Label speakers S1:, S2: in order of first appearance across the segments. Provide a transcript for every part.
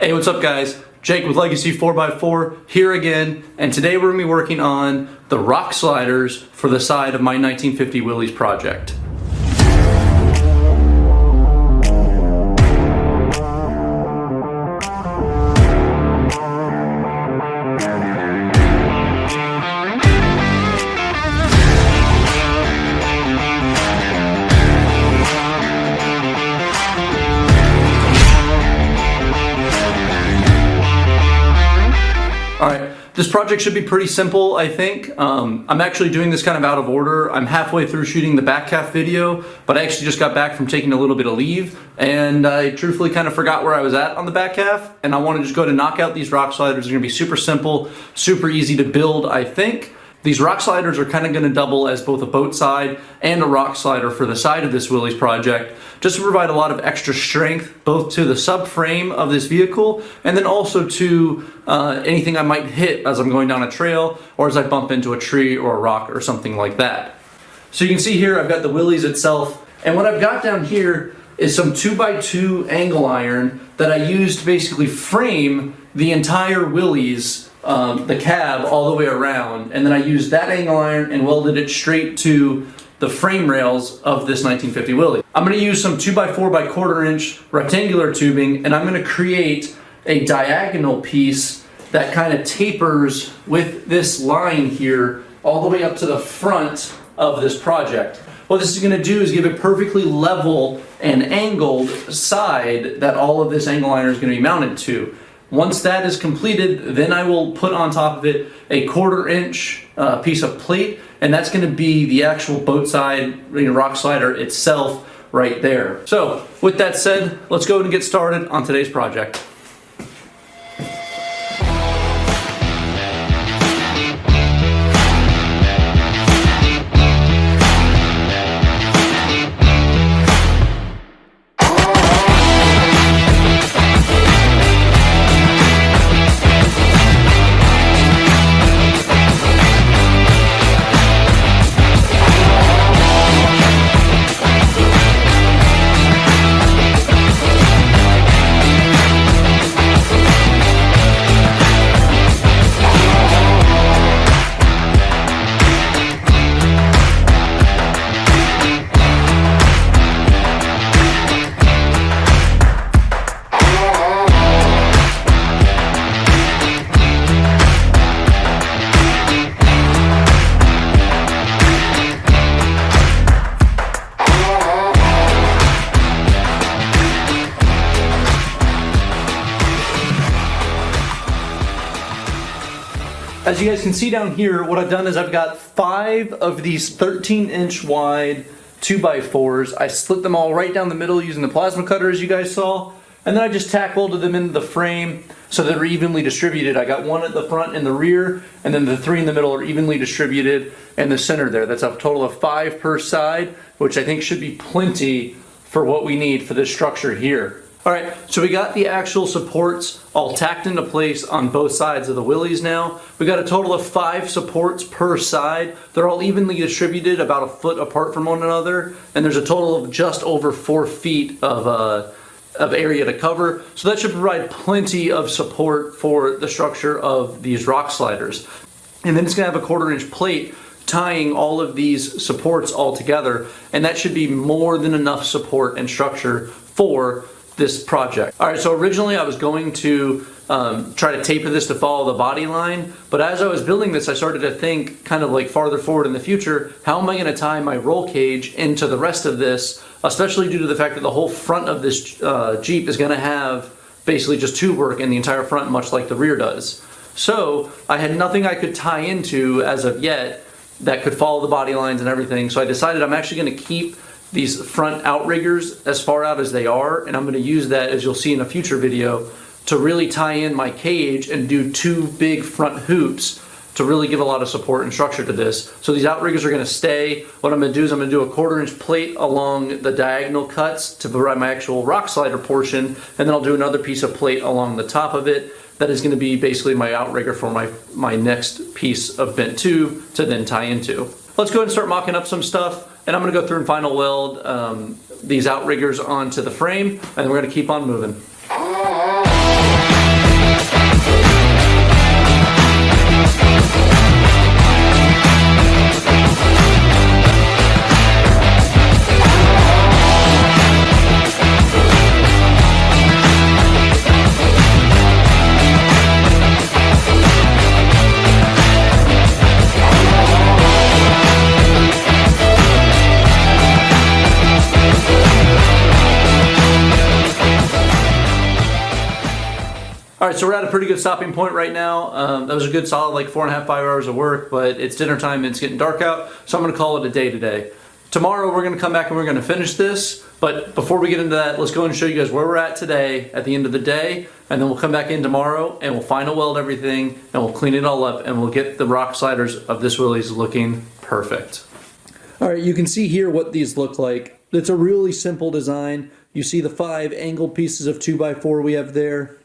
S1: Hey, what's up guys? Jake with Legacy 4x4 here again, and today we're going to be working on the rock sliders for the side of my 1950 Willys project. Alright, this project should be pretty simple, I think. I'm actually doing this kind of out of order. I'm halfway through shooting the back half video, but I actually just got back from taking a little bit of leave, and I truthfully kind of forgot where I was at on the back half, and I want to just go to knock out these rock sliders. They're going to be super simple, super easy to build, I think. These rock sliders are kind of going to double as both a boat side and a rock slider for the side of this Willys project, just to provide a lot of extra strength both to the subframe of this vehicle and then also to anything I might hit as I'm going down a trail or as I bump into a tree or a rock or something like that. So you can see here I've got the Willys itself, and what I've got down here is some 2x2 angle iron that I used to basically frame the entire Willys, the cab all the way around, and then I used that angle iron and welded it straight to the frame rails of this 1950 Willys. I'm going to use some 2x4 by 1/4 inch rectangular tubing, and I'm going to create a diagonal piece that kind of tapers with this line here all the way up to the front of this project. What this is going to do is give it perfectly level and angled side that all of this angle iron is going to be mounted to. Once that is completed, then I will put on top of it a 1/4 inch piece of plate, and that's going to be the actual boat side rock slider itself right there. So with that said, let's go and get started on today's project. As you guys can see down here, what I've done is I've got 5 of these 13-inch wide 2x4s. I split them all right down the middle using the plasma cutter, as you guys saw, and then I just tack welded them into the frame so that they're evenly distributed. I got 1 at the front and the rear, and then the 3 in the middle are evenly distributed in the center there. That's a total of 5 per side, which I think should be plenty for what we need for this structure here. Alright, so we got the actual supports all tacked into place on both sides of the Willys now. We got a total of 5 supports per side. They're all evenly distributed, about a foot apart from one another, and there's a total of just over 4 feet of area to cover. So that should provide plenty of support for the structure of these rock sliders. And then it's going to have a 1/4 inch plate tying all of these supports all together, and that should be more than enough support and structure for this project. Alright, so originally I was going to try to taper this to follow the body line, but as I was building this I started to think kind of like farther forward in the future, how am I going to tie my roll cage into the rest of this, especially due to the fact that the whole front of this Jeep is going to have basically just tube work in the entire front, much like the rear does. So I had nothing I could tie into as of yet that could follow the body lines and everything, so I decided I'm actually going to keep these front outriggers as far out as they are, and I'm going to use that, as you'll see in a future video, to really tie in my cage and do 2 big front hoops to really give a lot of support and structure to this. So these outriggers are going to stay. What I'm going to do is I'm going to do a 1/4 inch plate along the diagonal cuts to provide my actual rock slider portion, and then I'll do another piece of plate along the top of it that is going to be basically my outrigger for my next piece of bent tube to then tie into. Let's go ahead and start mocking up some stuff, and I'm going to go through and final weld these outriggers onto the frame, and we're going to keep on moving. All right, so we're at a pretty good stopping point right now. That was a good solid like 4.5, 5 hours of work, but it's dinner time and it's getting dark out, so I'm gonna call it a day today. Tomorrow we're gonna come back and we're gonna finish this, but before we get into that, let's go and show you guys where we're at today at the end of the day, and then we'll come back in tomorrow and we'll final weld everything and we'll clean it all up and we'll get the rock sliders of this Willys looking perfect. All right, you can see here what these look like. It's a really simple design. You see the 5 angled pieces of 2x4 we have there.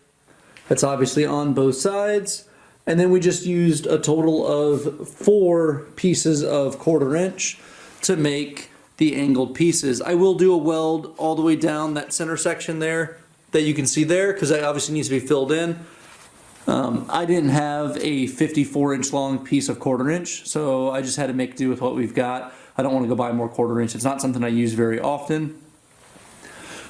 S1: That's obviously on both sides. And then we just used a total of 4 pieces of 1/4 inch to make the angled pieces. I will do a weld all the way down that center section there that you can see there, because that obviously needs to be filled in. I didn't have a 54-inch long piece of 1/4 inch, so I just had to make do with what we've got. I don't want to go buy more 1/4 inch. It's not something I use very often.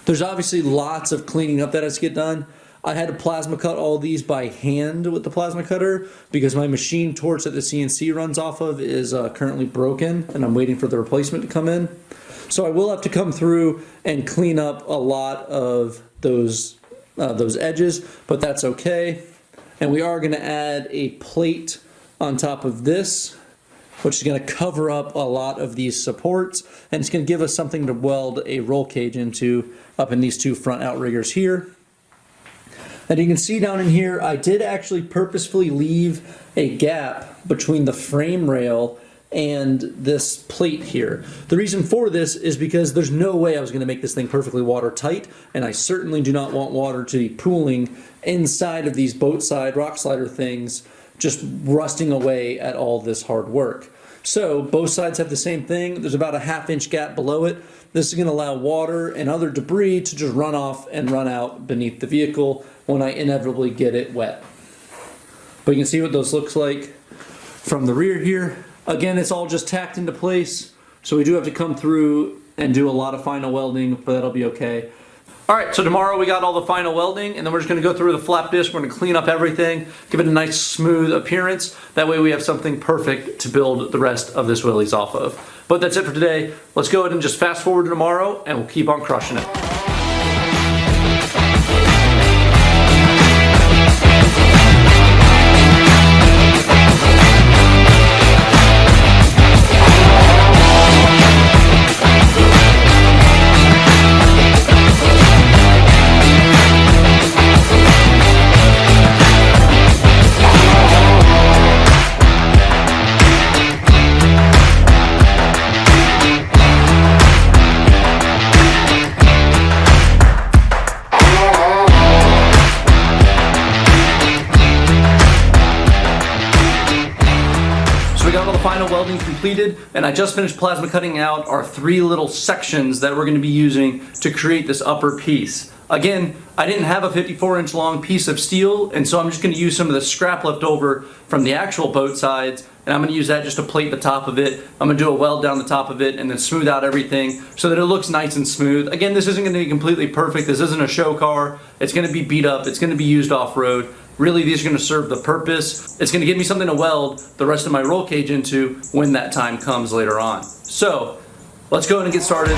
S1: There's obviously lots of cleaning up that has to get done. I had to plasma cut all these by hand with the plasma cutter because my machine torch that the CNC runs off of is currently broken and I'm waiting for the replacement to come in. So I will have to come through and clean up a lot of those edges, but that's okay. And we are going to add a plate on top of this, which is going to cover up a lot of these supports, and it's going to give us something to weld a roll cage into up in these 2 front outriggers here. And you can see down in here, I did actually purposefully leave a gap between the frame rail and this plate here. The reason for this is because there's no way I was going to make this thing perfectly watertight, and I certainly do not want water to be pooling inside of these boat side rock slider things, just rusting away at all this hard work. So both sides have the same thing. There's about a 1/2 inch gap below it. This is going to allow water and other debris to just run off and run out beneath the vehicle when I inevitably get it wet. But you can see what those looks like from the rear here. Again, it's all just tacked into place, so we do have to come through and do a lot of final welding, but that'll be okay. All right, so tomorrow we got all the final welding, and then we're just gonna go through the flap disc. We're gonna clean up everything, give it a nice smooth appearance. That way we have something perfect to build the rest of this Willys off of. But that's it for today. Let's go ahead and just fast forward to tomorrow, and we'll keep on crushing it. Final welding completed, and I just finished plasma cutting out our 3 little sections that we're going to be using to create this upper piece. Again, I didn't have a 54-inch long piece of steel, and so I'm just going to use some of the scrap left over from the actual boat sides, and I'm going to use that just to plate the top of it. I'm going to do a weld down the top of it and then smooth out everything so that it looks nice and smooth. Again, this isn't going to be completely perfect. This isn't a show car. It's going to be beat up. It's going to be used off-road. Really, these are going to serve the purpose. It's going to give me something to weld the rest of my roll cage into when that time comes later on. So, let's go ahead and get started.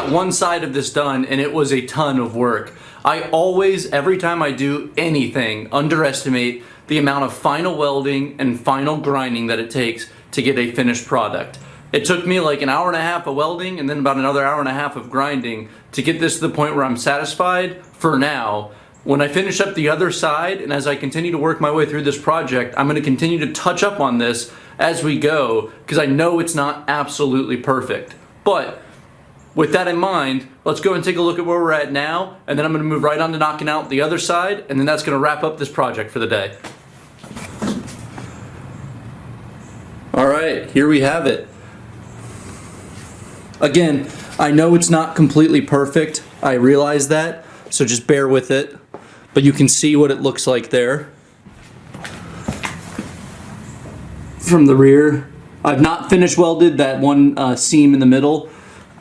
S1: got one side of this done and it was a ton of work. I always, every time I do anything, underestimate the amount of final welding and final grinding that it takes to get a finished product. It took me like an hour and a half of welding and then about another hour and a half of grinding to get this to the point where I'm satisfied for now. When I finish up the other side and as I continue to work my way through this project, I'm going to continue to touch up on this as we go because I know it's not absolutely perfect. But with that in mind, let's go and take a look at where we're at now, and then I'm going to move right on to knocking out the other side, and then that's going to wrap up this project for the day. All right, here we have it. Again, I know it's not completely perfect. I realize that, so just bear with it. But you can see what it looks like there from the rear. I've not finished welded that one seam in the middle.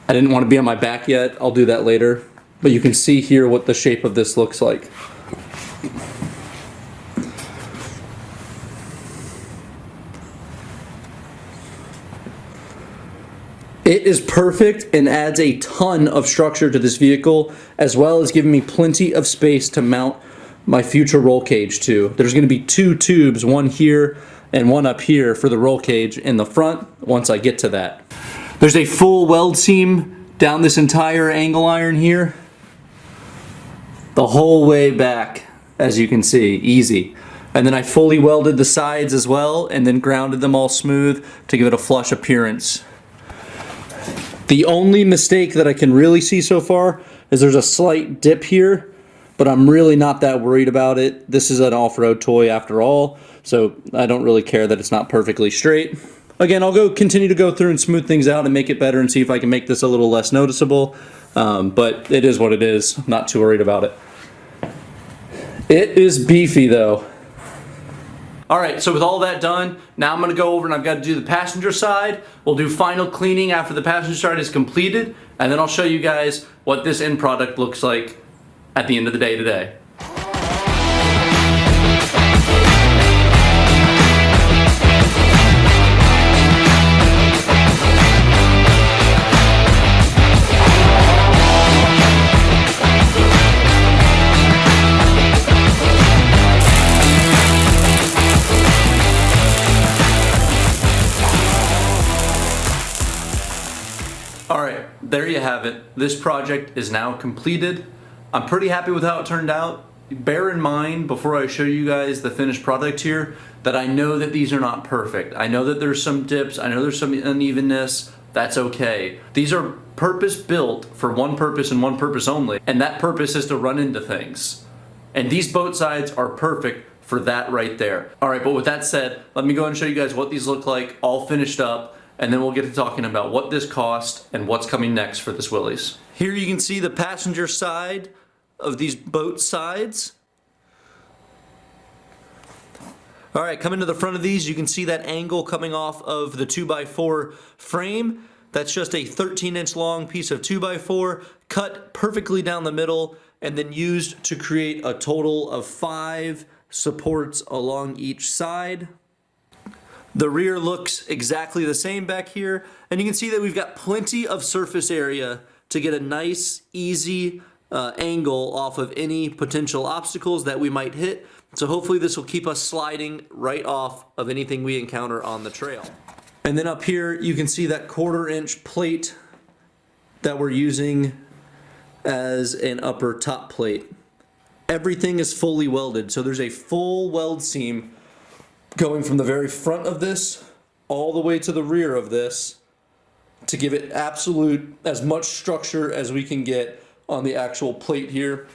S1: I didn't want to be on my back yet. I'll do that later. But you can see here what the shape of this looks like. It is perfect and adds a ton of structure to this vehicle, as well as giving me plenty of space to mount my future roll cage to. There's going to be two tubes, one here and one up here for the roll cage in the front once I get to that. There's a full weld seam down this entire angle iron here, the whole way back, as you can see, easy. And then I fully welded the sides as well and then grounded them all smooth to give it a flush appearance. The only mistake that I can really see so far is there's a slight dip here, but I'm really not that worried about it. This is an off-road toy after all, so I don't really care that it's not perfectly straight. Again, I'll continue to go through and smooth things out and make it better and see if I can make this a little less noticeable, but it is what it is. I'm not too worried about it. It is beefy though. Alright, so with all that done, now I'm going to go over and I've got to do the passenger side. We'll do final cleaning after the passenger side is completed, and then I'll show you guys what this end product looks like at the end of the day today. Alright, there you have it. This project is now completed. I'm pretty happy with how it turned out. Bear in mind, before I show you guys the finished product here, that I know that these are not perfect. I know that there's some dips, I know there's some unevenness. That's okay. These are purpose built for one purpose and one purpose only, and that purpose is to run into things. And these boat sides are perfect for that right there. Alright, but with that said, let me go and show you guys what these look like all finished up, and then we'll get to talking about what this cost and what's coming next for this Willys. Here you can see the passenger side of these boat sides. Alright, coming to the front of these, you can see that angle coming off of the 2x4 frame. That's just a 13-inch long piece of 2x4 cut perfectly down the middle and then used to create a total of 5 supports along each side. The rear looks exactly the same back here, and you can see that we've got plenty of surface area to get a nice, easy angle off of any potential obstacles that we might hit. So hopefully this will keep us sliding right off of anything we encounter on the trail. And then up here, you can see that 1/4-inch plate that we're using as an upper top plate. Everything is fully welded, so there's a full weld seam going from the very front of this all the way to the rear of this to give it absolute as much structure as we can get on the actual plate here.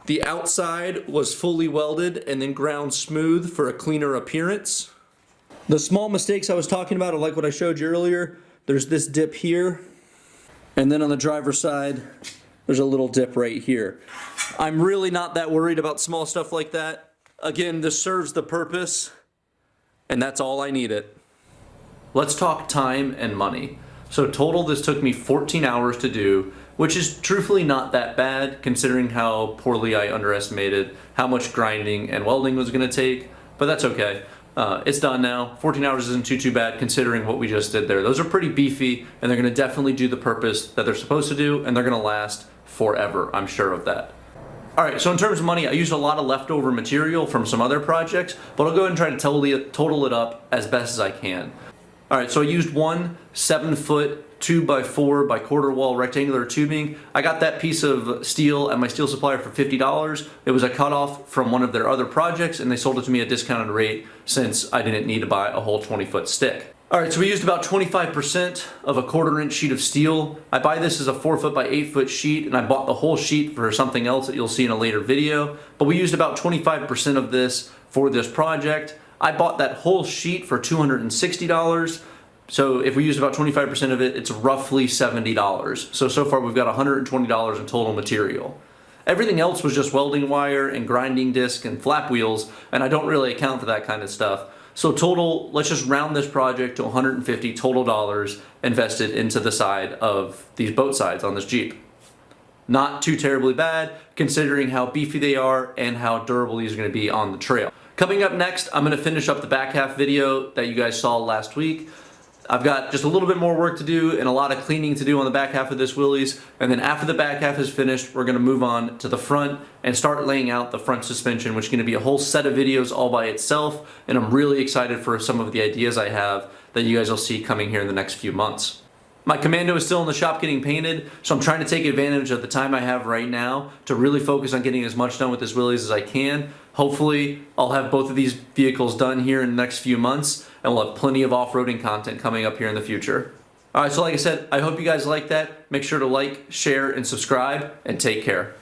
S1: The outside was fully welded and then ground smooth for a cleaner appearance. The small mistakes I was talking about are like what I showed you earlier. There's this dip here, and then on the driver's side there's a little dip right here. I'm really not that worried about small stuff like that. Again, this serves the purpose, and that's all I needed. Let's talk time and money. So total, this took me 14 hours to do, which is truthfully not that bad considering how poorly I underestimated how much grinding and welding was gonna take, but that's okay. It's done now. 14 hours isn't too bad considering what we just did there. Those are pretty beefy, and they're gonna definitely do the purpose that they're supposed to do, and they're gonna last forever, I'm sure of that. All right, so in terms of money, I used a lot of leftover material from some other projects, but I'll go ahead and try to total it up as best as I can. All right, so I used one 7-foot 2x4 by quarter wall rectangular tubing. I got that piece of steel at my steel supplier for $50. It was a cutoff from one of their other projects, and they sold it to me at a discounted rate since I didn't need to buy a whole 20-foot stick. All right, so we used about 25% of a 1/4-inch sheet of steel. I buy this as a 4-foot by 8-foot sheet, and I bought the whole sheet for something else that you'll see in a later video. But we used about 25% of this for this project. I bought that whole sheet for $260. So if we use about 25% of it, it's roughly $70. So far we've got $120 in total material. Everything else was just welding wire and grinding disc and flap wheels, and I don't really account for that kind of stuff. So total, let's just round this project to $150 total dollars invested into the side of these boat sides on this Jeep. Not too terribly bad, considering how beefy they are and how durable these are going to be on the trail. Coming up next, I'm going to finish up the back half video that you guys saw last week. I've got just a little bit more work to do and a lot of cleaning to do on the back half of this Willys, and then after the back half is finished, we're going to move on to the front and start laying out the front suspension, which is going to be a whole set of videos all by itself, and I'm really excited for some of the ideas I have that you guys will see coming here in the next few months. My Commando is still in the shop getting painted, so I'm trying to take advantage of the time I have right now to really focus on getting as much done with this Willys as I can. Hopefully, I'll have both of these vehicles done here in the next few months, and we'll have plenty of off-roading content coming up here in the future. Alright, so like I said, I hope you guys like that. Make sure to like, share, and subscribe, and take care.